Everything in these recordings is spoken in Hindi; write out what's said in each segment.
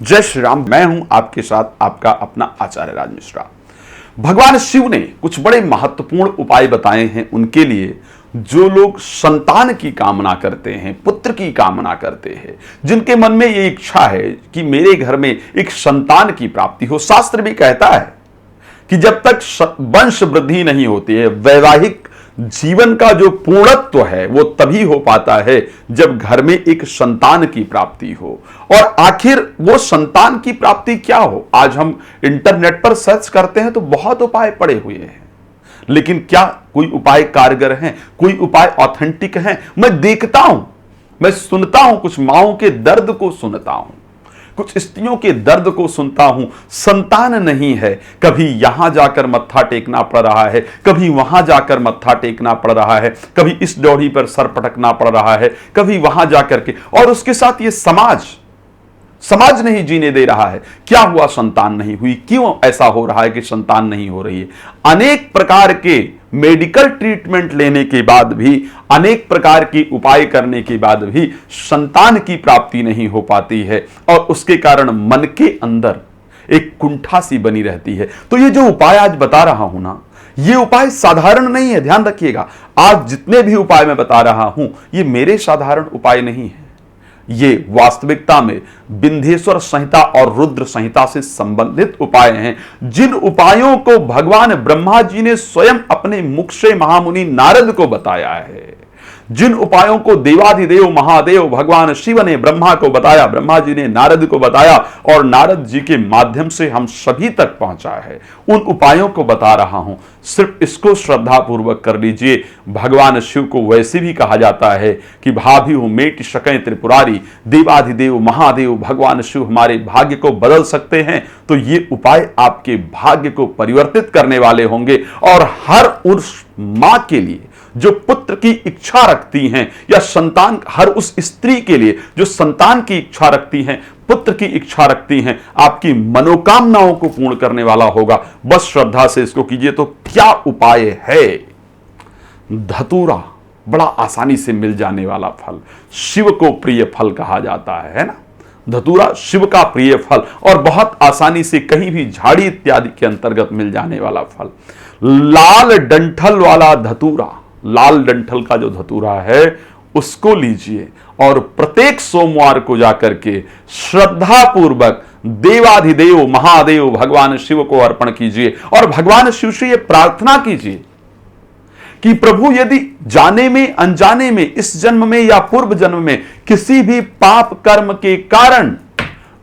जय श्री राम। मैं हूं आपके साथ आपका अपना आचार्य राज मिश्रा। भगवान शिव ने कुछ बड़े महत्वपूर्ण उपाय बताए हैं उनके लिए जो लोग संतान की कामना करते हैं, पुत्र की कामना करते हैं, जिनके मन में ये इच्छा है कि मेरे घर में एक संतान की प्राप्ति हो। शास्त्र भी कहता है कि जब तक वंश वृद्धि नहीं होती है, वैवाहिक जीवन का जो पूर्णत्व है वो तभी हो पाता है जब घर में एक संतान की प्राप्ति हो। और आखिर वो संतान की प्राप्ति क्या हो? आज हम इंटरनेट पर सर्च करते हैं तो बहुत उपाय पड़े हुए हैं, लेकिन क्या कोई उपाय कारगर हैं? कोई उपाय ऑथेंटिक हैं? मैं देखता हूं, मैं सुनता हूं, कुछ माओं के दर्द को सुनता हूं, कुछ स्त्रियों के दर्द को सुनता हूं। संतान नहीं है, कभी यहां जाकर मत्था टेकना पड़ रहा है, कभी वहां जाकर मत्था टेकना पड़ रहा है, कभी इस ड्योढ़ी पर सर पटकना पड़ रहा है, कभी वहां जाकर के, और उसके साथ ये समाज नहीं जीने दे रहा है। क्या हुआ? संतान नहीं हुई। क्यों ऐसा हो रहा है कि संतान नहीं हो रही है? अनेक प्रकार के मेडिकल ट्रीटमेंट लेने के बाद भी, अनेक प्रकार की उपाय करने के बाद भी संतान की प्राप्ति नहीं हो पाती है, और उसके कारण मन के अंदर एक कुंठा सी बनी रहती है। तो ये जो उपाय आज बता रहा हूं ना, ये उपाय साधारण नहीं है, ध्यान रखिएगा। आज जितने भी उपाय मैं बता रहा हूं ये मेरे साधारण उपाय नहीं है, ये वास्तविकता में विंध्येश्वर संहिता और रुद्र संहिता से संबंधित उपाय हैं, जिन उपायों को भगवान ब्रह्मा जी ने स्वयं अपने मुख से महामुनि नारद को बताया है, जिन उपायों को देवाधिदेव महादेव भगवान शिव ने ब्रह्मा को बताया, ब्रह्मा जी ने नारद को बताया, और नारद जी के माध्यम से हम सभी तक पहुंचा है, उन उपायों को बता रहा हूं। सिर्फ इसको श्रद्धा पूर्वक कर लीजिए। भगवान शिव को वैसे भी कहा जाता है कि भाभिहु मेटि सकै त्रिपुरारी, देवाधिदेव महादेव भगवान शिव हमारे भाग्य को बदल सकते हैं। तो ये उपाय आपके भाग्य को परिवर्तित करने वाले होंगे, और हर उस मां के लिए जो पुत्र की इच्छा रखती हैं, या संतान, हर उस स्त्री के लिए जो संतान की इच्छा रखती हैं, पुत्र की इच्छा रखती हैं, आपकी मनोकामनाओं को पूर्ण करने वाला होगा। बस श्रद्धा से इसको कीजिए। तो क्या उपाय है? धतूरा बड़ा आसानी से मिल जाने वाला फल, शिव को प्रिय फल कहा जाता है ना। धतूरा शिव का प्रिय फल, और बहुत आसानी से कहीं भी झाड़ी इत्यादि के अंतर्गत मिल जाने वाला फल, लाल डंठल वाला धतूरा। लाल डंठल का जो धतूरा है उसको लीजिए, और प्रत्येक सोमवार को जाकर के श्रद्धा पूर्वक देवाधिदेव महादेव भगवान शिव को अर्पण कीजिए, और भगवान शिव से यह प्रार्थना कीजिए कि प्रभु, यदि जाने में अनजाने में, इस जन्म में या पूर्व जन्म में किसी भी पाप कर्म के कारण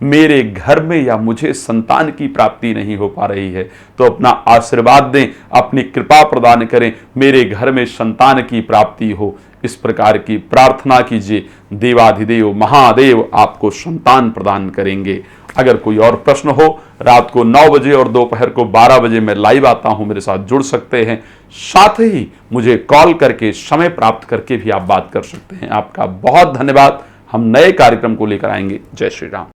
मेरे घर में या मुझे संतान की प्राप्ति नहीं हो पा रही है, तो अपना आशीर्वाद दें, अपनी कृपा प्रदान करें, मेरे घर में संतान की प्राप्ति हो। इस प्रकार की प्रार्थना कीजिए, देवाधिदेव महादेव आपको संतान प्रदान करेंगे। अगर कोई और प्रश्न हो, रात को 9 बजे और दोपहर को 12 बजे मैं लाइव आता हूं, मेरे साथ जुड़ सकते हैं। साथ ही मुझे कॉल करके, समय प्राप्त करके भी आप बात कर सकते हैं। आपका बहुत धन्यवाद। हम नए कार्यक्रम को लेकर आएंगे। जय श्री राम।